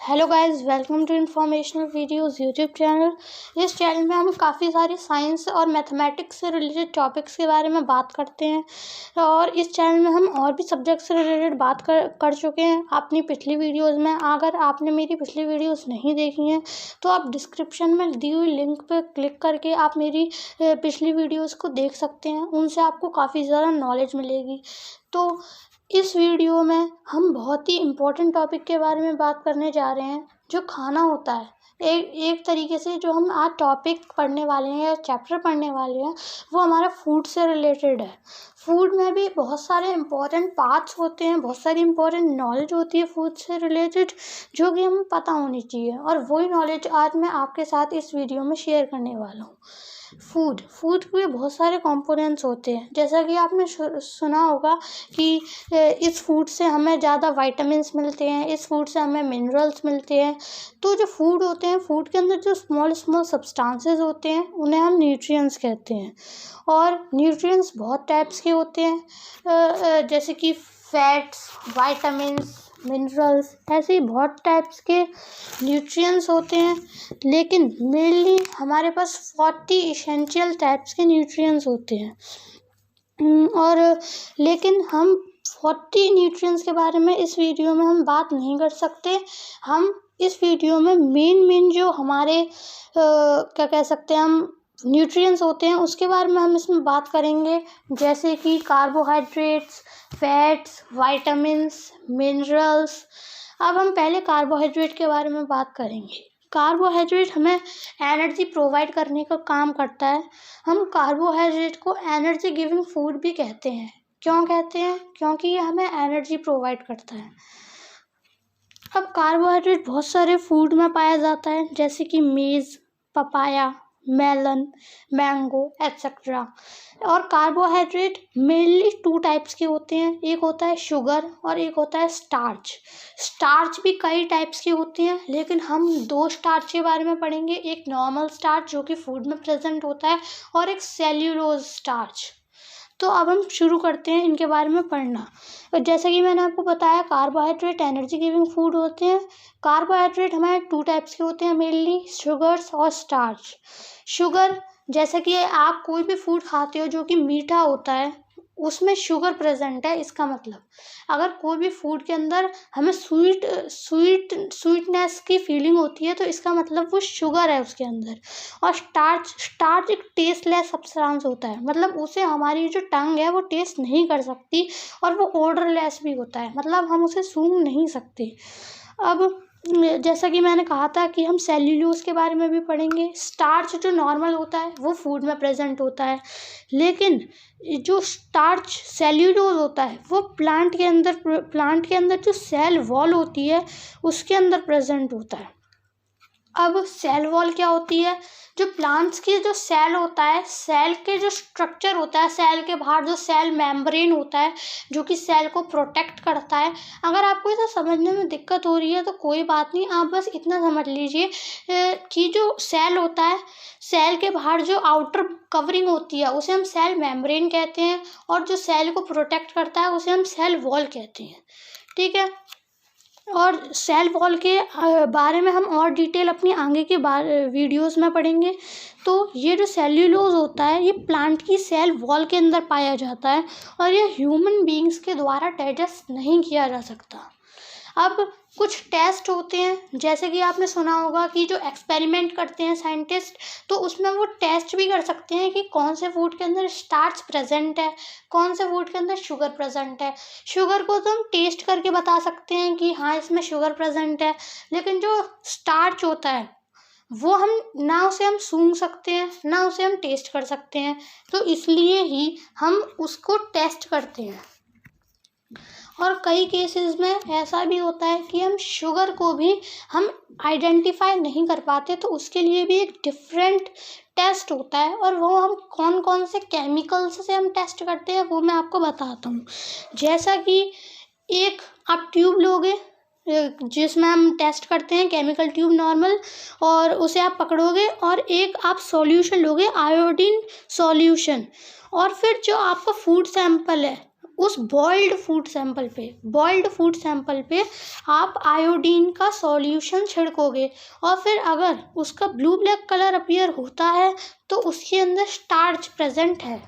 Hello guys, welcome to informational videos YouTube channel. इस channel में हम काफ़ी सारी साइंस और मैथमेटिक्स से रिलेटेड टॉपिक्स के बारे में बात करते हैं और इस चैनल में हम और भी सब्जेक्ट से रिलेटेड बात कर चुके हैं अपनी पिछली वीडियोस में। अगर आपने मेरी पिछली वीडियोस नहीं देखी हैं तो आप डिस्क्रिप्शन में दी हुई लिंक पर क्लिक करके आप मेरी पिछली वीडियोज़ को देख सकते हैं। उनसे आपको काफ़ी ज़्यादा नॉलेज मिलेगी। तो इस वीडियो में हम बहुत ही इम्पोर्टेंट टॉपिक के बारे में बात करने जा रहे हैं, जो खाना होता है। एक तरीके से जो हम आज टॉपिक पढ़ने वाले हैं या चैप्टर पढ़ने वाले हैं वो हमारा फूड से रिलेटेड है। फूड में भी बहुत सारे इम्पोर्टेंट पार्ट्स होते हैं, बहुत सारी इम्पोर्टेंट नॉलेज होती है फूड से रिलेटेड, जो कि हमें पता होनी चाहिए। और वही नॉलेज आज मैं आपके साथ इस वीडियो में शेयर करने वाला हूँ। फूड के बहुत सारे कंपोनेंट्स होते हैं, जैसा कि आपने सुना होगा कि इस फूड से हमें ज़्यादा विटामिन्स मिलते हैं, इस फूड से हमें मिनरल्स मिलते हैं। तो जो फूड होते हैं, फूड के अंदर जो स्मॉल स्मॉल सब्सटेंसेस होते हैं उन्हें हम न्यूट्रिएंट्स कहते हैं। और न्यूट्रिएंट्स बहुत टाइप्स के होते हैं, जैसे कि फैट्स, विटामिन्स, मिनरल्स, ऐसे ही बहुत टाइप्स के न्यूट्रिएंट्स होते हैं। लेकिन मेनली हमारे पास 40 इसेंशियल टाइप्स के न्यूट्रिएंट्स होते हैं। और लेकिन हम 40 न्यूट्रिएंट्स के बारे में इस वीडियो में हम बात नहीं कर सकते। हम इस वीडियो में मेन जो हमारे क्या कह सकते हैं हम न्यूट्रिएंट्स होते हैं उसके बारे में हम इसमें बात करेंगे, जैसे कि कार्बोहाइड्रेट्स, फैट्स, विटामिन्स, मिनरल्स। अब हम पहले कार्बोहाइड्रेट के बारे में बात करेंगे। कार्बोहाइड्रेट हमें एनर्जी प्रोवाइड करने का काम करता है। हम कार्बोहाइड्रेट को एनर्जी गिविंग फूड भी कहते हैं। क्यों कहते हैं? क्योंकि ये हमें एनर्जी प्रोवाइड करता है। अब कार्बोहाइड्रेट बहुत सारे फूड में पाया जाता है, जैसे कि मेज़, पपाया, मेलन, मैंगो एटसेट्रा। और कार्बोहाइड्रेट मेनली 2 टाइप्स के होते हैं, एक होता है शुगर और एक होता है स्टार्च। स्टार्च भी कई टाइप्स के होते हैं, लेकिन हम 2 स्टार्च के बारे में पढ़ेंगे। एक नॉर्मल स्टार्च जो कि फूड में प्रेजेंट होता है और एक सेल्यूलोज स्टार्च। तो अब हम शुरू करते हैं इनके बारे में पढ़ना। जैसे कि मैंने आपको बताया, कार्बोहाइड्रेट एनर्जी गिविंग फूड होते हैं। कार्बोहाइड्रेट हमारे 2 टाइप्स के होते हैं मेनली, शुगर्स और स्टार्च। शुगर, जैसे कि आप कोई भी फूड खाते हो जो कि मीठा होता है उसमें शुगर प्रेजेंट है। इसका मतलब अगर कोई भी फूड के अंदर हमें स्वीटनेस की फीलिंग होती है तो इसका मतलब वो शुगर है उसके अंदर। और स्टार्च एक टेस्टलेस सब्सटेंस होता है, मतलब उसे हमारी जो टंग है वो टेस्ट नहीं कर सकती और वो ऑर्डरलेस भी होता है, मतलब हम उसे सूंघ नहीं सकते। अब जैसा कि मैंने कहा था कि हम सेल्यूलोज के बारे में भी पढ़ेंगे। स्टार्च जो नॉर्मल होता है वो फूड में प्रेजेंट होता है, लेकिन जो स्टार्च सेल्यूलोज होता है वो प्लांट के अंदर जो सेल वॉल होती है उसके अंदर प्रेजेंट होता है। अब सेल वॉल क्या होती है? जो प्लांट्स की जो सेल होता है, सेल के जो स्ट्रक्चर होता है, सेल के बाहर जो सेल मेम्ब्रेन होता है जो कि सेल को प्रोटेक्ट करता है। अगर आपको इसे समझने में दिक्कत हो रही है तो कोई बात नहीं, आप बस इतना समझ लीजिए कि जो सेल होता है, सेल के बाहर जो आउटर कवरिंग होती है उसे हम सेल मेम्ब्रेन कहते हैं, और जो सेल को प्रोटेक्ट करता है उसे हम सेल वॉल कहते हैं। ठीक है। और सेल वॉल के बारे में हम और डिटेल अपनी आगे के वीडियोस में पढ़ेंगे। तो ये जो सेल्यूलोज होता है ये प्लांट की सेल वॉल के अंदर पाया जाता है और ये ह्यूमन बीइंग्स के द्वारा डाइजेस्ट नहीं किया जा सकता। अब कुछ टेस्ट होते हैं, जैसे कि आपने सुना होगा कि जो एक्सपेरिमेंट करते हैं साइंटिस्ट, तो उसमें वो टेस्ट भी कर सकते हैं कि कौन से फूड के अंदर स्टार्च प्रेजेंट है, कौन से फूड के अंदर शुगर प्रेजेंट है। शुगर को तो हम टेस्ट करके बता सकते हैं कि हाँ इसमें शुगर प्रेजेंट है, लेकिन जो स्टार्च होता है वो हम ना उसे हम सूंघ सकते हैं ना उसे हम टेस्ट कर सकते हैं, तो इसलिए ही हम उसको टेस्ट करते हैं। और कई केसेस में ऐसा भी होता है कि हम शुगर को भी हम आइडेंटिफाई नहीं कर पाते, तो उसके लिए भी एक डिफरेंट टेस्ट होता है, और वो हम कौन कौन से केमिकल्स से हम टेस्ट करते हैं वो मैं आपको बताता हूँ। जैसा कि एक आप ट्यूब लोगे जिसमें हम टेस्ट करते हैं, केमिकल ट्यूब नॉर्मल, और उसे आप पकड़ोगे, और एक आप सॉल्यूशन लोगे, आयोडीन सॉल्यूशन, और फिर जो आपका फूड सैंपल है उस बॉइल्ड फूड सैंपल पे आप आयोडीन का सॉल्यूशन छिड़कोगे और फिर अगर उसका ब्लू ब्लैक कलर अपीयर होता है तो उसके अंदर स्टार्च प्रेजेंट है।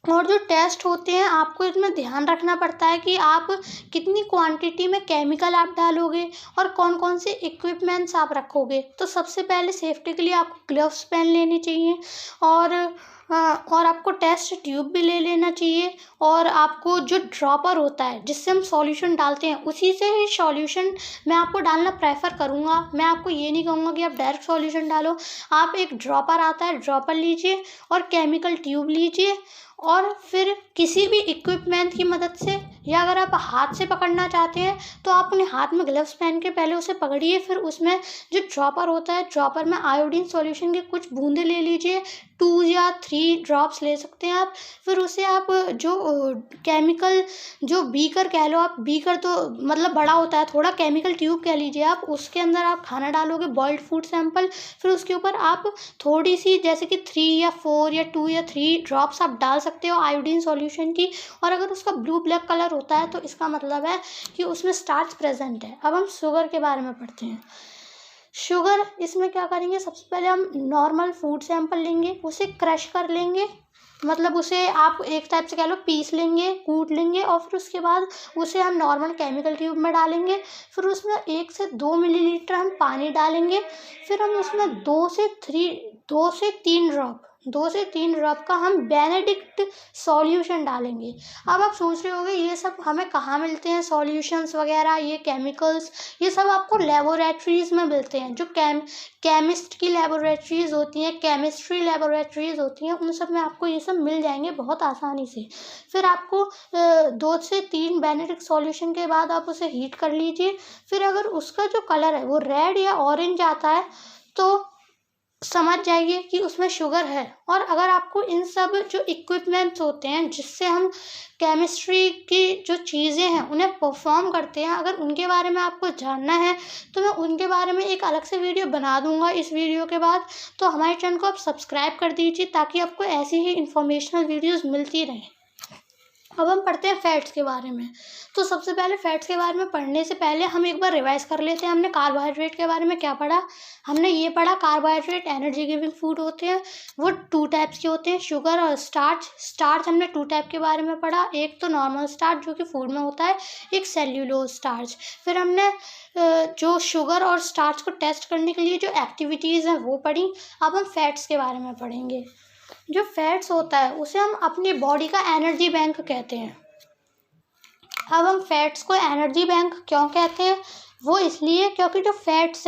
और जो टेस्ट होते हैं आपको इसमें ध्यान रखना पड़ता है कि आप कितनी क्वांटिटी में केमिकल आप डालोगे और कौन कौन से इक्विपमेंट्स आप रखोगे। तो सबसे पहले सेफ्टी के लिए आपको ग्लव्स पहन लेनी चाहिए और आपको टेस्ट ट्यूब भी ले लेना चाहिए और आपको जो ड्रॉपर होता है जिससे हम सॉल्यूशन डालते हैं उसी से ही सॉल्यूशन मैं आपको डालना प्रेफर करूँगा। मैं आपको ये नहीं कहूँगा कि आप डायरेक्ट सॉल्यूशन डालो। आप एक ड्रॉपर आता है, ड्रॉपर लीजिए और केमिकल ट्यूब लीजिए और फिर किसी भी इक्विपमेंट की मदद से या अगर आप हाथ से पकड़ना चाहते हैं तो आप अपने हाथ में ग्लव्स पहन के पहले उसे पकड़िए। फिर उसमें जो ड्रॉपर होता है, ड्रॉपर में आयोडीन सॉल्यूशन की कुछ बूंदे ले लीजिए, 2 या 3 ड्रॉप्स ले सकते हैं आप। फिर उसे आप जो केमिकल जो बीकर कह लो, आप बीकर तो मतलब बड़ा होता है थोड़ा, केमिकल ट्यूब कह लीजिए आप, उसके अंदर आप खाना डालोगे बॉइल्ड फूड सैंपल। फिर उसके ऊपर आप थोड़ी सी जैसे कि 3 या 4 या 2 या 3 ड्रॉप्स आप डाल सकते हो आयोडीन सॉल्यूशन की। और अगर उसका ब्लू ब्लैक कलर होता है तो इसका मतलब है कि उसमें स्टार्च प्रेजेंट है। अब हम शुगर के बारे में पढ़ते हैं। शुगर इसमें क्या करेंगे, सबसे पहले हम नॉर्मल फूड सैंपल लेंगे, उसे क्रश कर लेंगे, मतलब उसे आप एक टाइप से कह लो पीस लेंगे, कूट लेंगे और फिर उसके बाद उसे हम नॉर्मल केमिकल ट्यूब में डालेंगे। फिर उसमें 1 से 2 मिलीलीटर हम पानी डालेंगे। फिर हम उसमें 2 से 3 ड्रॉप का हम बेनेडिक्ट सॉल्यूशन डालेंगे। अब आप सोच रहे होंगे ये सब हमें कहाँ मिलते हैं, सॉल्यूशंस वगैरह, ये केमिकल्स, ये सब आपको लेबोरेटरीज में मिलते हैं। जो केमिस्ट की लेबोरेटरीज होती हैं, केमिस्ट्री लेबोरेटरीज होती हैं, उन सब में आपको ये सब मिल जाएंगे बहुत आसानी से। फिर आपको 2 से 3 बेनेडिक्ट सॉल्यूशन के बाद आप उसे हीट कर लीजिए। फिर अगर उसका जो कलर है वो रेड या ऑरेंज आता है तो समझ जाइए कि उसमें शुगर है। और अगर आपको इन सब जो इक्विपमेंट्स होते हैं जिससे हम केमिस्ट्री की जो चीज़ें हैं उन्हें परफॉर्म करते हैं, अगर उनके बारे में आपको जानना है तो मैं उनके बारे में एक अलग से वीडियो बना दूंगा इस वीडियो के बाद। तो हमारे चैनल को आप सब्सक्राइब कर दीजिए ताकि आपको ऐसी ही इंफॉर्मेशनल वीडियोज़ मिलती रहें। अब हम पढ़ते हैं फैट्स के बारे में। तो सबसे पहले फैट्स के बारे में पढ़ने से पहले हम एक बार रिवाइज कर लेते हैं। हमने कार्बोहाइड्रेट के बारे में क्या पढ़ा, हमने ये पढ़ा कार्बोहाइड्रेट एनर्जी गिविंग फूड होते हैं, वो 2 टाइप्स के होते हैं, शुगर और स्टार्च हमने 2 टाइप के बारे में पढ़ा, एक तो नॉर्मल स्टार्च जो कि फूड में होता है, एक सेल्यूलोज स्टार्च। फिर हमने जो शुगर और स्टार्च को टेस्ट करने के लिए जो एक्टिविटीज़ हैं वो पढ़ी। अब हम फैट्स के बारे में पढ़ेंगे। जो फैट्स होता है उसे हम अपनी बॉडी का एनर्जी बैंक कहते हैं। अब हम फैट्स को एनर्जी बैंक क्यों कहते हैं, वो इसलिए क्योंकि जो फैट्स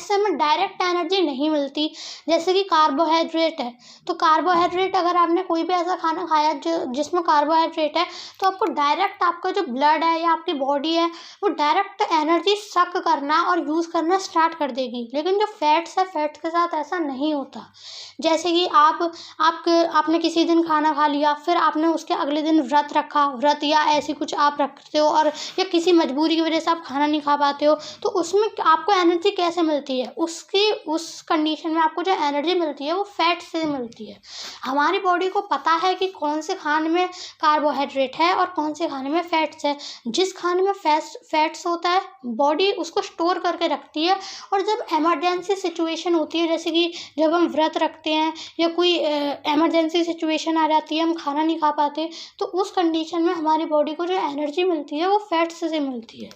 से हमें डायरेक्ट एनर्जी नहीं मिलती। जैसे कि कार्बोहाइड्रेट है, तो कार्बोहाइड्रेट अगर आपने कोई भी ऐसा खाना खाया जिसमें कार्बोहाइड्रेट है तो आपको डायरेक्ट आपका जो ब्लड है या आपकी बॉडी है वो डायरेक्ट एनर्जी सक करना और यूज़ करना स्टार्ट कर देगी। लेकिन जो फैट्स है, फैट्स के साथ ऐसा नहीं होता। जैसे कि आपने किसी दिन खाना खा लिया, फिर आपने उसके अगले दिन व्रत या ऐसी कुछ आप रखते हो और या किसी मजबूरी की वजह से आप खाना नहीं खा पाते हो, तो उसमें आपको एनर्जी कैसे मिलती है, उस कंडीशन में आपको जो एनर्जी मिलती है वो फैट से मिलती है। हमारी बॉडी को पता है कि कौन से खाने में कार्बोहाइड्रेट है और कौन से खाने में फैट्स है। जिस खाने में फैट्स होता है बॉडी उसको स्टोर करके रखती है, और जब इमरजेंसी सिचुएशन होती है, जैसे कि जब हम व्रत रखते हैं या कोई इमरजेंसी सिचुएशन आ जाती है, हम खाना नहीं खा पाते, तो उस कंडीशन में हमारी बॉडी को जो एनर्जी मिलती है वो फैट्स से मिलती है।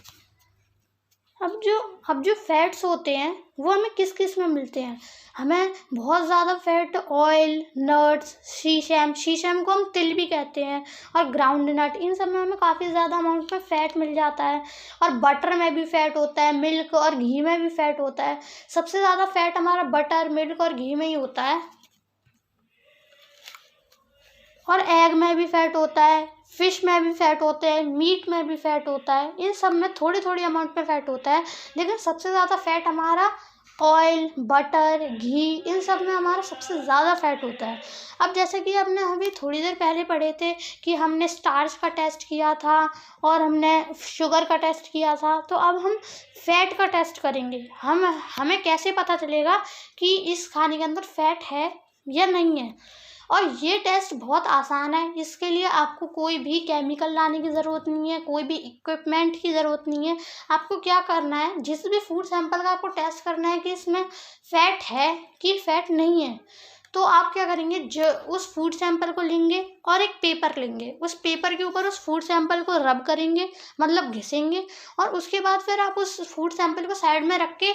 अब जो फैट्स होते हैं वो हमें किस किस में मिलते हैं। हमें बहुत ज़्यादा फैट ऑयल, नट्स, शीशम को हम तिल भी कहते हैं, और ग्राउंड नट, इन सब में हमें काफ़ी ज़्यादा अमाउंट में फ़ैट मिल जाता है। और बटर में भी फ़ैट होता है, मिल्क और घी में भी फ़ैट होता है। सबसे ज़्यादा फ़ैट हमारा बटर, मिल्क और घी में ही होता है। और एग में भी फैट होता है, फिश में भी फैट होते हैं, मीट में भी फैट होता है। इन सब में थोड़ी थोड़ी अमाउंट में फैट होता है, लेकिन सबसे ज़्यादा फैट हमारा ऑयल, बटर, घी, इन सब में हमारा सबसे ज़्यादा फैट होता है। अब जैसे कि हमने अभी थोड़ी देर पहले पढ़े थे कि हमने स्टार्च का टेस्ट किया था और हमने शुगर का टेस्ट किया था, तो अब हम फैट का टेस्ट करेंगे। हमें कैसे पता चलेगा कि इस खाने के अंदर फैट है या नहीं है। और ये टेस्ट बहुत आसान है, इसके लिए आपको कोई भी केमिकल लाने की ज़रूरत नहीं है, कोई भी इक्विपमेंट की ज़रूरत नहीं है। आपको क्या करना है, जिस भी फूड सैंपल का आपको टेस्ट करना है कि इसमें फ़ैट है कि फ़ैट नहीं है, तो आप क्या करेंगे, जो उस फूड सैंपल को लेंगे और एक पेपर लेंगे, उस पेपर के ऊपर उस फूड सैंपल को रब करेंगे, मतलब घिसेंगे, और उसके बाद फिर आप उस फूड सैंपल को साइड में रख के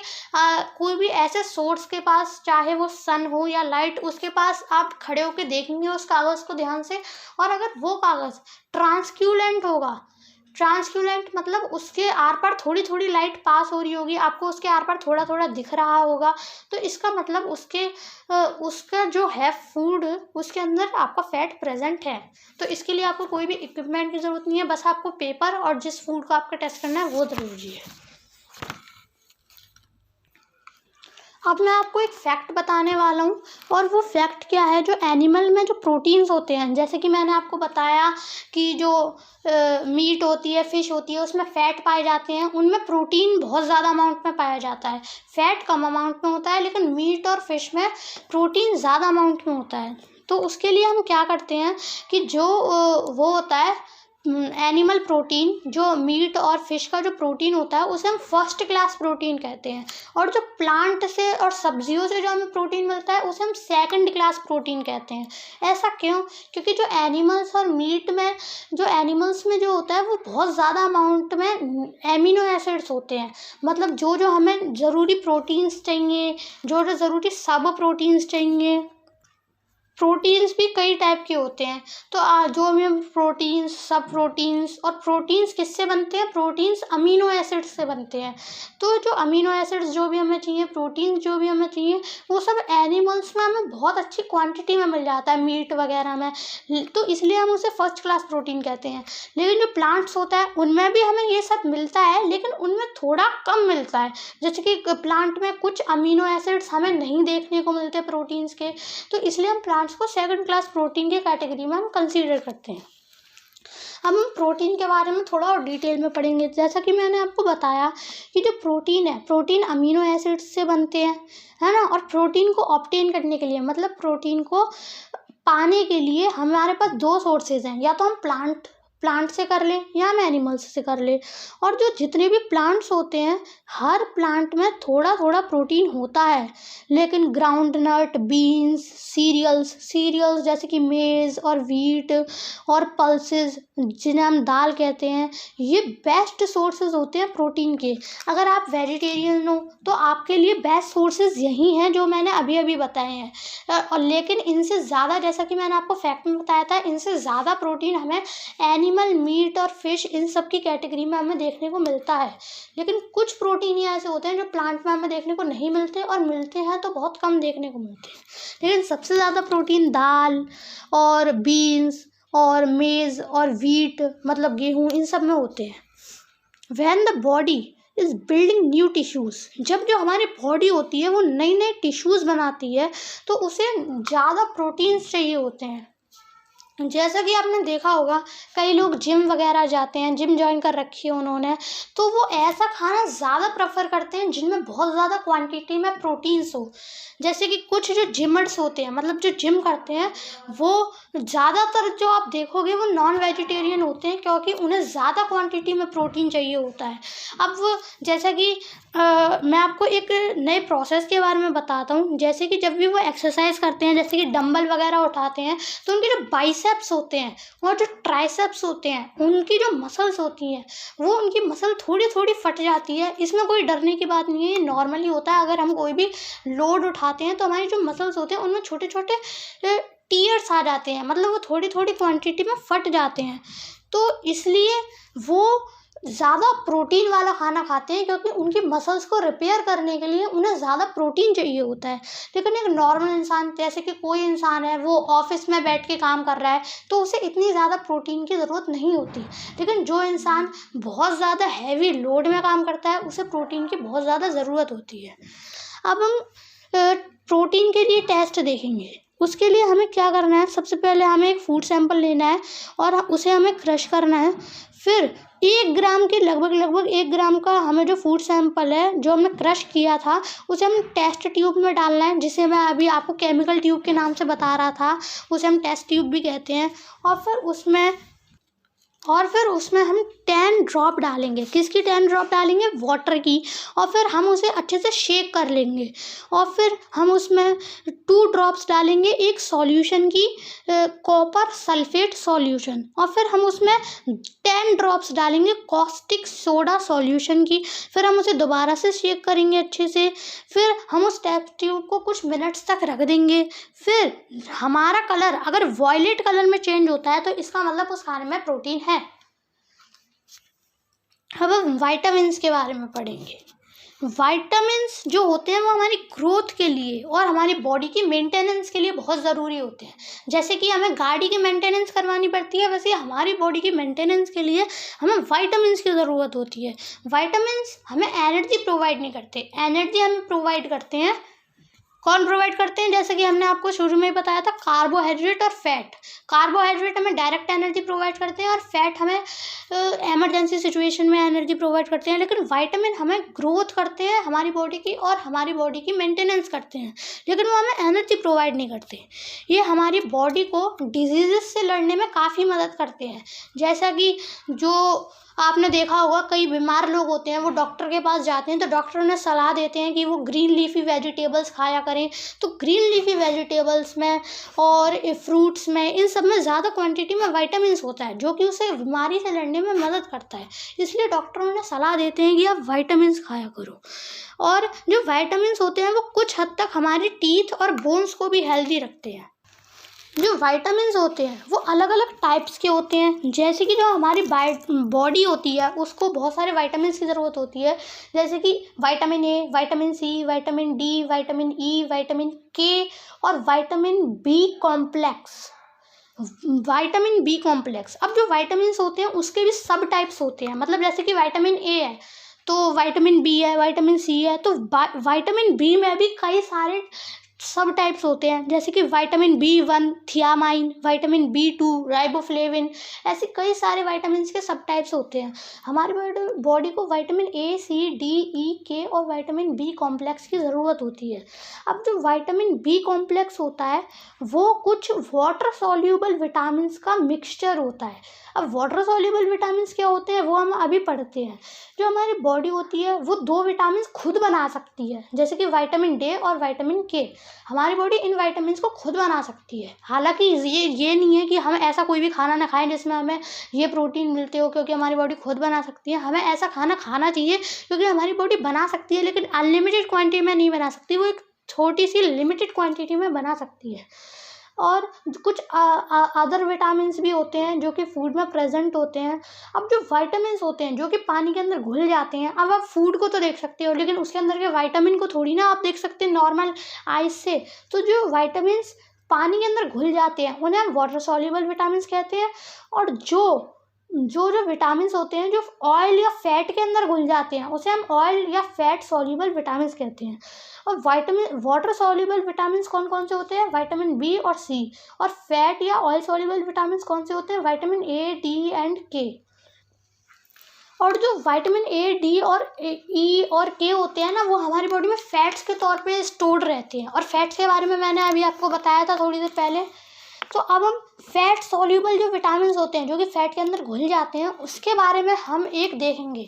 कोई भी ऐसे सोर्स के पास, चाहे वो सन हो या लाइट, उसके पास आप खड़े होकर देखेंगे उस कागज़ को ध्यान से। और अगर वो कागज़ ट्रांसक्यूलेंट होगा, ट्रांसक्यूलेंट मतलब उसके आर पार थोड़ी थोड़ी लाइट पास हो रही होगी, आपको उसके आर पार थोड़ा थोड़ा दिख रहा होगा, तो इसका मतलब उसका जो है फूड, उसके अंदर आपका फैट प्रेजेंट है। तो इसके लिए आपको कोई भी इक्विपमेंट की ज़रूरत नहीं है, बस आपको पेपर और जिस फूड को आपका टेस्ट करना है वो ज़रूरी है। अब मैं आपको एक फैक्ट बताने वाला हूँ, और वो फैक्ट क्या है, जो एनिमल में जो प्रोटीन्स होते हैं, जैसे कि मैंने आपको बताया कि जो मीट होती है, फ़िश होती है, उसमें फ़ैट पाए जाते हैं, उनमें प्रोटीन बहुत ज़्यादा अमाउंट में पाया जाता है, फ़ैट कम अमाउंट में होता है, लेकिन मीट और फ़िश में प्रोटीन ज़्यादा अमाउंट में होता है। तो उसके लिए हम क्या करते हैं कि जो वो होता है एनिमल प्रोटीन, जो मीट और फिश का जो प्रोटीन होता है, उसे हम फर्स्ट क्लास प्रोटीन कहते हैं, और जो प्लांट से और सब्जियों से जो हमें प्रोटीन मिलता है उसे हम सेकंड क्लास प्रोटीन कहते हैं। ऐसा क्यों? क्योंकि जो एनिमल्स और मीट में, जो एनिमल्स में जो होता है वो बहुत ज़्यादा अमाउंट में एमिनो एसिड्स होते हैं, मतलब जो जो हमें ज़रूरी प्रोटीन्स चाहिए, जो जो ज़रूरी सब प्रोटीन्स चाहिए। प्रोटीन्स भी कई टाइप के होते हैं, तो जो भी हम प्रोटीन्स, सब प्रोटीन्स, और प्रोटीन्स किससे बनते हैं, प्रोटीन्स अमीनो एसिड्स से बनते हैं। तो जो अमीनो एसिड्स जो भी हमें चाहिए, प्रोटीन्स जो भी हमें चाहिए, वो सब एनिमल्स में हमें बहुत अच्छी क्वांटिटी में मिल जाता है, मीट वगैरह में, तो इसलिए हम उसे फर्स्ट क्लास प्रोटीन कहते हैं। लेकिन जो प्लांट्स होता है उनमें भी हमें ये सब मिलता है, लेकिन उनमें थोड़ा कम मिलता है, जैसे कि प्लांट में कुछ अमीनो एसिड्स हमें नहीं देखने को मिलते प्रोटीन्स के, तो इसलिए हम प्लांट्स को सेकंड क्लास प्रोटीन के कैटेगरी में हम कंसीडर करते हैं। अब हम प्रोटीन के बारे में थोड़ा और डिटेल में पढ़ेंगे। जैसा कि मैंने आपको बताया कि जो प्रोटीन है, प्रोटीन अमीनो एसिड्स से बनते हैं, है ना, और प्रोटीन को ऑब्टेन करने के लिए, मतलब प्रोटीन को पाने के लिए हमारे पास दो सोर्सेज हैं, या तो हम प्लांट से कर लें या हम एनिमल्स से कर लें। और जो जितने भी प्लांट्स होते हैं, हर प्लांट में थोड़ा थोड़ा प्रोटीन होता है, लेकिन ग्राउंड नट, बीन्स, सीरियल्स जैसे कि मेज़ और व्हीट और पल्सेस, जिन्हें हम दाल कहते हैं, ये बेस्ट सोर्सेज होते हैं प्रोटीन के। अगर आप वेजिटेरियन हो तो आपके लिए बेस्ट सोर्सेज यही हैं जो मैंने अभी अभी बताए हैं, और लेकिन इनसे ज़्यादा, जैसा कि मैंने आपको फैक्ट में बताया था, इनसे ज़्यादा प्रोटीन हमें एनिमल, मीट और फिश, इन सब की कैटेगरी में हमें देखने को मिलता है। लेकिन कुछ प्रोटीन ही ऐसे होते हैं जो प्लांट में हमें देखने को नहीं मिलते, और मिलते हैं तो बहुत कम देखने को मिलते हैं। लेकिन सबसे ज़्यादा प्रोटीन दाल और बीन्स और मेज़ और व्हीट, मतलब गेहूँ, इन सब में होते हैं। When the body is building new tissues, जब जो हमारी बॉडी होती है वो नई नई टिश्यूज़ बनाती है, तो उसे ज़्यादा प्रोटीन्स चाहिए होते हैं। जैसा कि आपने देखा होगा, कई लोग जिम वगैरह जाते हैं, जिम ज्वाइन कर रखी है उन्होंने, तो वो ऐसा खाना ज़्यादा प्रेफर करते हैं जिनमें बहुत ज़्यादा क्वांटिटी में प्रोटीन्स हो। जैसे कि कुछ जो जिमर्स होते हैं, मतलब जो जिम करते हैं, वो ज़्यादातर जो आप देखोगे वो नॉन वेजिटेरियन होते हैं, क्योंकि उन्हें ज़्यादा क्वांटिटी में प्रोटीन चाहिए होता है। अब वो, जैसा कि मैं आपको एक नए प्रोसेस के बारे में बताता हूँ। जैसे कि जब भी वो एक्सरसाइज करते हैं, जैसे कि डंबल वगैरह उठाते हैं, तो उनके जो बाइसेप्स होते हैं और जो ट्राइसेप्स होते हैं, उनकी जो मसल्स होती हैं, वो उनकी मसल थोड़ी थोड़ी फट जाती है। इसमें कोई डरने की बात नहीं है, ये नॉर्मली होता है। अगर हम कोई भी लोड उठाते हैं तो हमारी जो मसल्स होते हैं उनमें छोटे छोटे टीयर्स आ जाते हैं, मतलब वो थोड़ी थोड़ी क्वांटिटी में फट जाते हैं। तो इसलिए वो ज़्यादा प्रोटीन वाला खाना खाते हैं, क्योंकि उनकी मसल्स को रिपेयर करने के लिए उन्हें ज़्यादा प्रोटीन चाहिए होता है। लेकिन एक नॉर्मल इंसान, जैसे कि कोई इंसान है, वो ऑफिस में बैठ के काम कर रहा है, तो उसे इतनी ज़्यादा प्रोटीन की ज़रूरत नहीं होती। लेकिन जो इंसान बहुत ज़्यादा हैवी लोड में काम करता है, उसे प्रोटीन की बहुत ज़्यादा ज़रूरत होती है। अब हम प्रोटीन के लिए टेस्ट देखेंगे। उसके लिए हमें क्या करना है, सबसे पहले हमें एक फूड सैंपल लेना है और उसे हमें क्रश करना है। फिर 1 ग्राम के लगभग 1 ग्राम का हमें जो फूड सैंपल है जो हमने क्रश किया था उसे हम टेस्ट ट्यूब में डालना है, जिसे मैं अभी आपको केमिकल ट्यूब के नाम से बता रहा था, उसे हम टेस्ट ट्यूब भी कहते हैं। और फिर उसमें हम 10 ड्रॉप डालेंगे। किसकी 10 ड्रॉप डालेंगे? वाटर की। और फिर हम उसे अच्छे से शेक कर लेंगे। और फिर हम उसमें 2 ड्रॉप्स डालेंगे एक सॉल्यूशन की, कॉपर सल्फेट सॉल्यूशन। और फिर हम उसमें 10 ड्रॉप्स डालेंगे कॉस्टिक सोडा सॉल्यूशन की। फिर हम उसे दोबारा से शेक करेंगे अच्छे से। फिर हम उस टेस्ट ट्यूब को कुछ मिनट्स तक रख देंगे। फिर हमारा कलर अगर वॉयलेट कलर में चेंज होता है तो इसका मतलब उस खाने में प्रोटीन है। अब हम वाइटामिन्स के बारे में पढ़ेंगे। वाइटामिन्स जो होते हैं वो हमारी ग्रोथ के लिए और हमारी बॉडी की मेंटेनेंस के लिए बहुत ज़रूरी होते हैं। जैसे कि हमें गाड़ी की मेंटेनेंस करवानी पड़ती है, वैसे हमारी बॉडी की मेंटेनेंस के लिए हमें वाइटामिन्स की ज़रूरत होती है। वाइटामिन्स हमें एनर्जी प्रोवाइड नहीं करते, एनर्जी हमें प्रोवाइड करते हैं। कौन प्रोवाइड करते हैं? जैसे कि हमने आपको शुरू में ही बताया था, कार्बोहाइड्रेट और फैट। कार्बोहाइड्रेट हमें डायरेक्ट एनर्जी प्रोवाइड करते हैं और फैट हमें इमरजेंसी सिचुएशन में एनर्जी प्रोवाइड करते हैं। लेकिन वाइटामिन हमें ग्रोथ करते हैं हमारी बॉडी की और हमारी बॉडी की मेंटेनेंस करते हैं, लेकिन वो हमें एनर्जी प्रोवाइड नहीं करते। ये हमारी बॉडी को डिजीज़ से लड़ने में काफ़ी मदद करते हैं। जैसा कि जो आपने देखा होगा, कई बीमार लोग होते हैं वो डॉक्टर के पास जाते हैं तो डॉक्टर उन्हें सलाह देते हैं कि वो ग्रीन लीफी वेजिटेबल्स खाया करें। तो ग्रीन लीफी वेजिटेबल्स में और फ्रूट्स में, इन सब में ज़्यादा क्वांटिटी में वाइटामिन्स होता है जो कि उसे बीमारी से लड़ने में मदद करता है। इसलिए डॉक्टर उन्हें सलाह देते हैं कि आप वाइटामिन्स खाया करो। और जो वाइटामिन्स होते हैं वो कुछ हद तक हमारी टीथ और बोन्स को भी हेल्दी रखते हैं। जो वाइटामिन्स होते हैं वो अलग अलग टाइप्स के होते हैं। जैसे कि जो हमारी बॉडी होती है उसको बहुत सारे वाइटामिन्स की ज़रूरत होती है। जैसे कि vitamin A, vitamin C, vitamin D, vitamin E, vitamin K और vitamin B complex. Vitamin B complex, अब जो वाइटामिन्स होते हैं उसके भी सब टाइप्स होते हैं। मतलब जैसे कि विटामिन ए है तो विटामिन बी है, विटामिन सी है, तो विटामिन बी में भी कई सारे सब टाइप्स होते हैं। जैसे कि vitamin B1 thiamine, vitamin बी2 riboflavin, ऐसे कई सारे विटामिन्स के सब टाइप्स होते हैं। हमारी बॉडी को विटामिन ए, सी, डी, ई, के और विटामिन बी कॉम्प्लेक्स की ज़रूरत होती है। अब जो विटामिन बी कॉम्प्लेक्स होता है वो कुछ वाटर सॉल्यूबल विटामिन्स का मिक्सचर होता है। अब वाटर सॉल्यूबल विटामिन्स क्या होते हैं वो हम अभी पढ़ते हैं। जो हमारी बॉडी होती है वो 2 विटामिन्स खुद बना सकती है, जैसे कि विटामिन डे और विटामिन के। हमारी बॉडी इन विटामिन्स को खुद बना सकती है। हालांकि ये नहीं है कि हम ऐसा कोई भी खाना ना खाएं जिसमें हमें ये प्रोटीन मिलते हो, क्योंकि हमारी बॉडी खुद बना सकती है। हमें ऐसा खाना खाना चाहिए क्योंकि हमारी बॉडी बना सकती है, लेकिन अनलिमिटेड क्वांटिटी में नहीं बना सकती, वो एक छोटी सी लिमिटेड क्वांटिटी में बना सकती है। और कुछ अदर विटामिन्स भी होते हैं जो कि फूड में प्रेजेंट होते हैं। अब जो विटामिन्स होते हैं जो कि पानी के अंदर घुल जाते हैं, अब आप फूड को तो देख सकते हो लेकिन उसके अंदर के विटामिन को थोड़ी ना आप देख सकते नॉर्मल आइज से। तो जो विटामिन्स पानी के अंदर घुल जाते हैं उन्हें हम वाटर सॉल्युबल विटामिन्स कहते हैं। और जो विटामिन्स होते हैं जो ऑयल या फैट के अंदर घुल जाते हैं उसे हम ऑयल या फैट सॉल्युबल विटामिन्स कहते हैं। और वाटर सॉल्युबल विटामिन्स कौन कौन से होते हैं? विटामिन बी और सी। और फैट या ऑयल सॉल्युबल विटामिन्स कौन से होते हैं? विटामिन ए, डी एंड के। और जो विटामिन ए, डी और ई और के होते हैं ना, वो हमारी बॉडी में फैट्स के तौर पे स्टोर्ड रहते हैं। और फैट्स के बारे में मैंने अभी आपको बताया था थोड़ी देर पहले। तो अब हम फैट सॉल्युबल जो विटामिन्स होते हैं जो कि फैट के अंदर घुल जाते हैं उसके बारे में हम एक देखेंगे।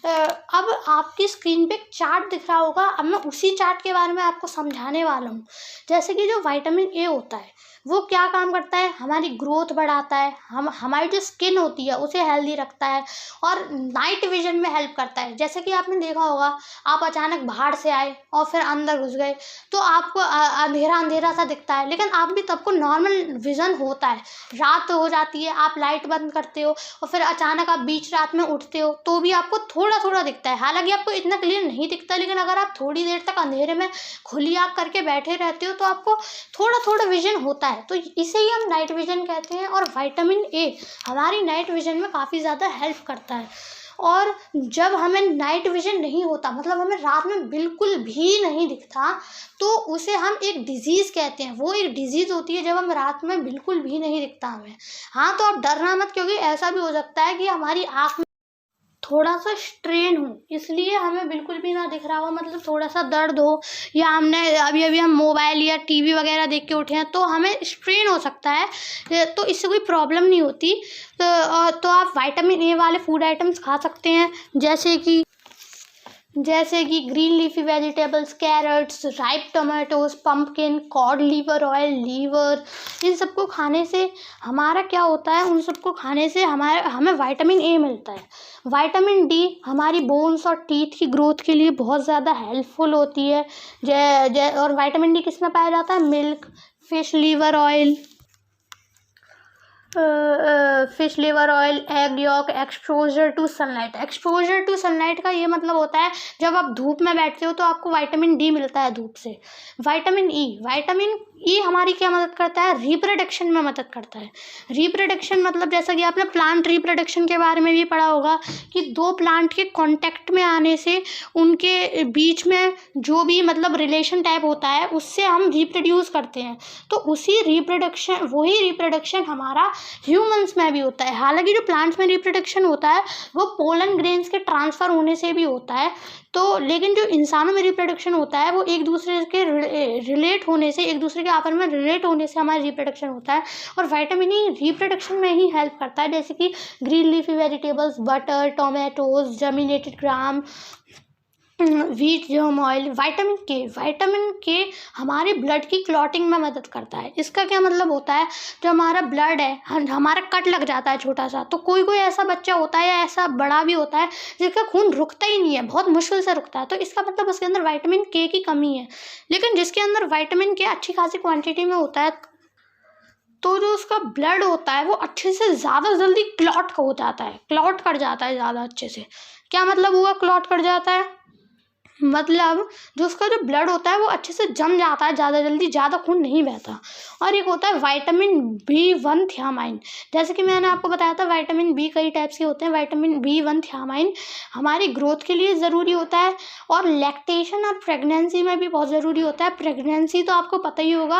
अब आपकी स्क्रीन पे एक चार्ट दिख रहा होगा, अब मैं उसी चार्ट के बारे में आपको समझाने वाला हूँ। जैसे कि जो विटामिन ए होता है वो क्या काम करता है? हमारी ग्रोथ बढ़ाता है, हमारी जो स्किन होती है उसे हेल्दी रखता है और नाइट विजन में हेल्प करता है। जैसे कि आपने देखा होगा, आप अचानक बाहर से आए और फिर अंदर घुस गए तो आपको अंधेरा अंधेरा सा दिखता है, लेकिन आप भी तब को नॉर्मल विजन होता है। रात हो जाती है, आप लाइट बंद करते हो और फिर अचानक आप बीच रात में उठते हो तो भी आपको थोड़ा थोड़ा दिखता है। हालांकि आपको इतना क्लियर नहीं दिखता, लेकिन अगर आप थोड़ी देर तक अंधेरे में खुली आँख करके बैठे रहते हो तो आपको थोड़ा थोड़ा विजन होता है। तो इसे ही हम नाइट विजन कहते हैं। और विटामिन ए हमारी नाइट विजन में काफ़ी ज़्यादा हेल्प करता है। और जब हमें नाइट विजन नहीं होता, मतलब हमें रात में बिल्कुल भी नहीं दिखता, तो उसे हम एक डिजीज़ कहते हैं। वो एक डिजीज़ होती है जब हम रात में बिल्कुल भी नहीं दिखता हमें। हाँ, तो आप डरना मत, क्योंकि ऐसा भी हो सकता है कि हमारी आँख थोड़ा सा स्ट्रेन हो, इसलिए हमें बिल्कुल भी ना दिख रहा हो, मतलब थोड़ा सा दर्द हो, या हमने अभी अभी हम मोबाइल या टीवी वगैरह देख के उठे हैं तो हमें स्ट्रेन हो सकता है, तो इससे कोई प्रॉब्लम नहीं होती। तो आप विटामिन ए वाले फूड आइटम्स खा सकते हैं, जैसे कि green leafy vegetables, carrots, ripe tomatoes, pumpkin, cod liver oil, liver. इन सबको खाने से हमारा क्या होता है, उन सबको खाने से हमें विटामिन ए मिलता है। विटामिन डी हमारी बोन्स और टीथ की ग्रोथ के लिए बहुत ज़्यादा हेल्पफुल होती है। और विटामिन डी किस में पाया जाता है? Milk, fish liver oil, fish liver oil, egg yolk, exposure to sunlight. Exposure to sunlight का ये मतलब होता है जब आप धूप में बैठते हो तो आपको विटामिन डी मिलता है धूप से। विटामिन ई हमारी क्या मदद करता है? रिप्रोडक्शन में मदद करता है। रिप्रोडक्शन मतलब जैसा कि आपने प्लांट रिप्रोडक्शन के बारे में भी पढ़ा होगा कि दो प्लांट के कांटेक्ट में आने से उनके बीच में जो भी मतलब रिलेशन टाइप होता है उससे हम रिप्रोड्यूस करते हैं। तो वही रिप्रोडक्शन हमारा ह्यूमंस में भी होता है। हालांकि जो प्लांट्स में रिप्रोडक्शन होता है वो पोलन ग्रेन्स के ट्रांसफ़र होने से भी होता है, तो लेकिन जो इंसानों में रिप्रोडक्शन होता है वो एक दूसरे के रिलेट होने से, एक दूसरे के आपस में रिलेट होने से हमारा रिप्रोडक्शन होता है। और विटामिन ई रिप्रोडक्शन में ही हेल्प करता है, जैसे कि green leafy vegetables, butter, tomatoes, germinated gram, wheat germ oil. Vitamin K हमारे ब्लड की क्लॉटिंग में मदद करता है। इसका क्या मतलब होता है? जो हमारा ब्लड है, हमारा कट लग जाता है छोटा सा, तो कोई ऐसा बच्चा होता है या ऐसा बड़ा भी होता है जिसका खून रुकता ही नहीं है, बहुत मुश्किल से रुकता है, तो इसका मतलब उसके अंदर विटामिन के की कमी है। लेकिन जिसके अंदर विटामिन के अच्छी खासी क्वान्टिटी में होता है तो जो उसका ब्लड होता है वो अच्छे से ज़्यादा जल्दी क्लॉट हो जाता है, क्लॉट कर जाता है ज़्यादा अच्छे से। क्या मतलब हुआ क्लॉट कर जाता है? मतलब जो उसका जो ब्लड होता है वो अच्छे से जम जाता है ज़्यादा जल्दी, ज़्यादा खून नहीं बहता। और एक होता है विटामिन B1 थियामाइन। जैसे कि मैंने आपको बताया था विटामिन बी कई टाइप्स के होते हैं। विटामिन B1 थियामाइन हमारी ग्रोथ के लिए ज़रूरी होता है और लैक्टेशन और प्रेगनेंसी में भी बहुत ज़रूरी होता है। प्रेगनेंसी तो आपको पता ही होगा,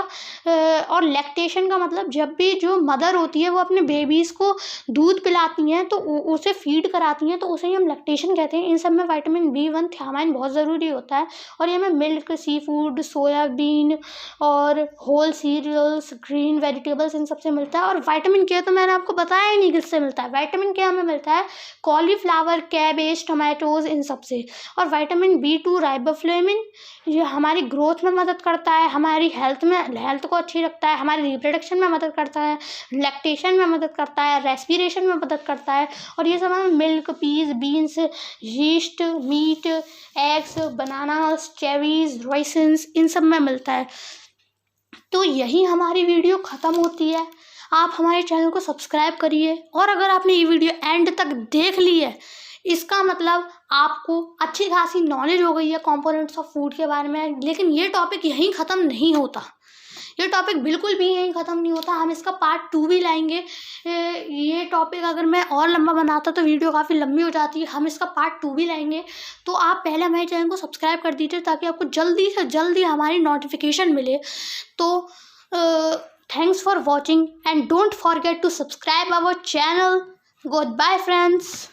और लैक्टेशन का मतलब जब भी जो मदर होती है वो अपने बेबीज़ को दूध पिलाती हैं तो उसे फीड कराती हैं तो उसे ही हम लैक्टेशन कहते हैं। इन सब में विटामिन B1 थियामाइन बहुत ज़रूरी होता है। और ये हमें मिल्क, सी फूड, सोयाबीन और होल सीरियल्स, ग्रीन वेजिटेबल्स, इन सबसे मिलता है। और विटामिन के तो मैंने आपको बताया ही नहीं किससे मिलता है। विटामिन के हमें मिलता है कॉलीफ्लावर, कैबेज, टोमेटोज, इन सब से। और विटामिन B2 राइबोफ्लेविन ये हमारी ग्रोथ में मदद करता है, हमारी हेल्थ को अच्छी रखता है, हमारी रिप्रोडक्शन में मदद करता है, लैक्टेशन में मदद करता है, रेस्पिरेशन में मदद करता है। और ये सब हमें milk, peas, beans, yeast, meat, eggs, bananas, cherries, raisins, इन सब में मिलता है। तो यही हमारी वीडियो ख़त्म होती है। आप हमारे चैनल को सब्सक्राइब करिए, और अगर आपने ये वीडियो एंड तक देख ली है इसका मतलब आपको अच्छी खासी नॉलेज हो गई है कंपोनेंट्स ऑफ फूड के बारे में। लेकिन ये टॉपिक यहीं ख़त्म नहीं होता, ये टॉपिक बिल्कुल भी यहीं ख़त्म नहीं होता। हम इसका पार्ट 2 भी लाएंगे। ये टॉपिक अगर मैं और लंबा बनाता तो वीडियो काफ़ी लंबी हो जाती। हम इसका पार्ट 2 भी लाएंगे। तो आप पहले हमारे चैनल को सब्सक्राइब कर दीजिए ताकि आपको जल्दी से जल्दी हमारी नोटिफिकेशन मिले। तो thanks for watching and don't forget to subscribe our channel. Good bye friends.